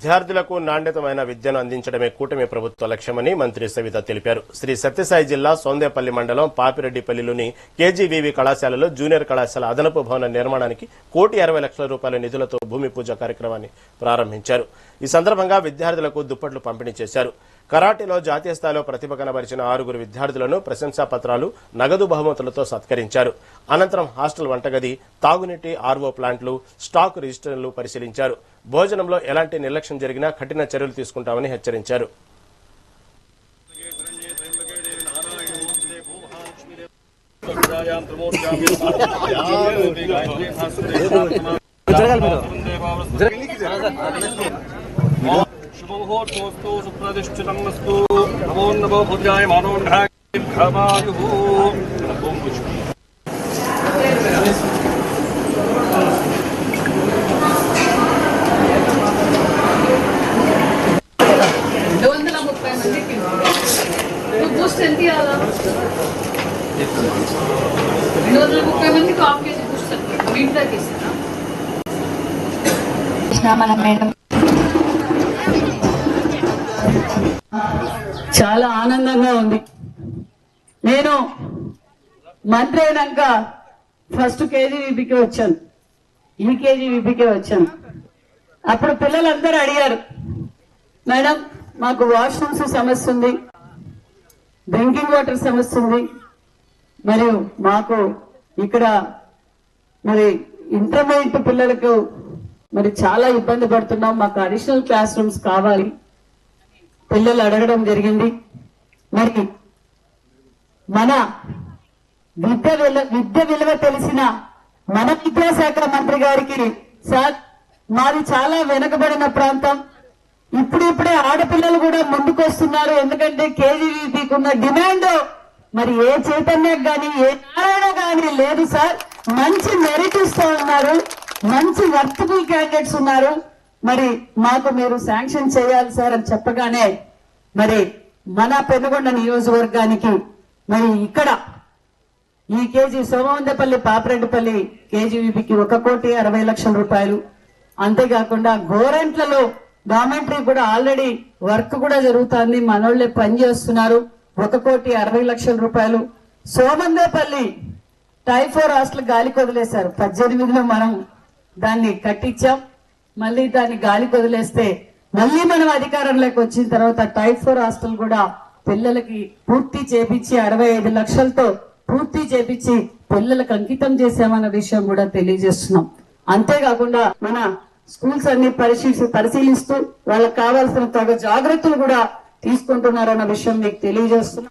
విద్యార్థులకు నాణ్యతమైన విద్యను అందించడమే కూటమి ప్రభుత్వ లక్ష్యమని మంత్రి సవిత తెలిపారు. శ్రీ సత్యసాయి జిల్లా సోందేపల్లి మండలం పాపిరెడ్డిపల్లిలోని కేజీవీవీ కళాశాలలో జూనియర్ కళాశాల అదనపు భవన నిర్మాణానికి ₹1,60,00,000 నిధులతో భూమి పూజ కార్యక్రమాన్ని ప్రారంభించారు. ఈ సందర్భంగా విద్యార్థులకు దుప్పట్లు పంపిణీ చేశారు. కరాటీలో జాతీయ స్థాయిలో ప్రతిభ కనబరిచిన 6 విద్యార్థులను ప్రశంసా పత్రాలు, నగదు బహుమతులతో సత్కరించారు. అనంతరం హాస్టల్ వంటగది, తాగునీటి ఆర్వో ప్లాంట్లు, స్టాక్ రిజిస్టర్లు పరిశీలించారు. భోజనంలో ఎలాంటి నిర్లక్ష్యం జరిగినా కఠిన చర్యలు తీసుకుంటామని హెచ్చరించారు. शुभमुहूर्तोऽस्तु सुप्रतिष्ठितमस्तु नमो नमो बुद्धाय मानोन्धायुः बूस्ट ఎంత ఇయాలా 230 మందికి హాఫ్ కేజీ బూస్ట్ మీటర్ తీసినా మన మేడం చాలా ఆనందంగా ఉంది. నేను మంత్రి అయినాక ఫస్ట్ కేజీవీపీకి వచ్చాను, ఈ కేజీవీపీకి వచ్చాను. అప్పుడు పిల్లలందరూ అడిగారు, మేడం మాకు వాష్రూమ్స్ సమస్య ఉంది, డ్రింకింగ్ వాటర్ సమస్య ఉంది, మరియు మాకు ఇక్కడ మరి ఇంటర్మీడియట్ పిల్లలకు మరి చాలా ఇబ్బంది పడుతున్నాం, మాకు అడిషనల్ క్లాస్ రూమ్స్ కావాలి పిల్లలు అడగడం జరిగింది. మరి మన విద్య విలువ తెలిసిన మన విద్యాశాఖ మంత్రి గారికి, సార్ మాది చాలా వెనుకబడిన ప్రాంతం, ఇప్పుడిప్పుడే ఆడపిల్లలు కూడా ముందుకు వస్తున్నారు, ఎందుకంటే కేజీవీపీకి ఉన్న డిమాండ్ మరి ఏ చైతన్యకు గాని ఏ నారాయణ గాని లేదు సార్. మంచి మెరిట్ ఇస్తూ ఉన్నారు, మంచి వర్తబుల్ క్యాండిడేట్స్ ఉన్నారు, మరి మాకు మీరు శాంక్షన్ చేయాలి సార్ అని చెప్పగానే మరి మన పెనుగొండ నియోజకవర్గానికి మరి ఇక్కడ ఈ కేజీ సోమవందపల్లి పాపిరెడ్డిపల్లి కేజీవీపీకి ₹1,60,00,000. అంతేకాకుండా గోరెంట్లలో డామెంటరీ కూడా ఆల్రెడీ వర్క్ కూడా జరుగుతుంది, మనోళ్లే పనిచేస్తున్నారు, ₹1,60,00,000. సోమందేపల్లి టైఫోర్ హాస్టల్ గాలికి వదిలేశారు, 18లో మనం దాన్ని కట్టించాం, మళ్ళీ దాన్ని గాలికి వదిలేస్తే మళ్ళీ మనం అధికారంలోకి వచ్చిన తర్వాత టైప్ 4 హాస్టల్ కూడా పిల్లలకి పూర్తి చేపించి 65 లక్షలతో పూర్తి చేపించి పిల్లలకు అంకితం చేశామన్న విషయం కూడా తెలియజేస్తున్నాం. అంతేకాకుండా మన స్కూల్స్ అన్ని పరిశీలిస్తూ వాళ్ళకి కావాల్సిన తగు జాగ్రత్తలు కూడా తీసుకుంటున్నారన్న విషయం మీకు తెలియజేస్తున్నాం.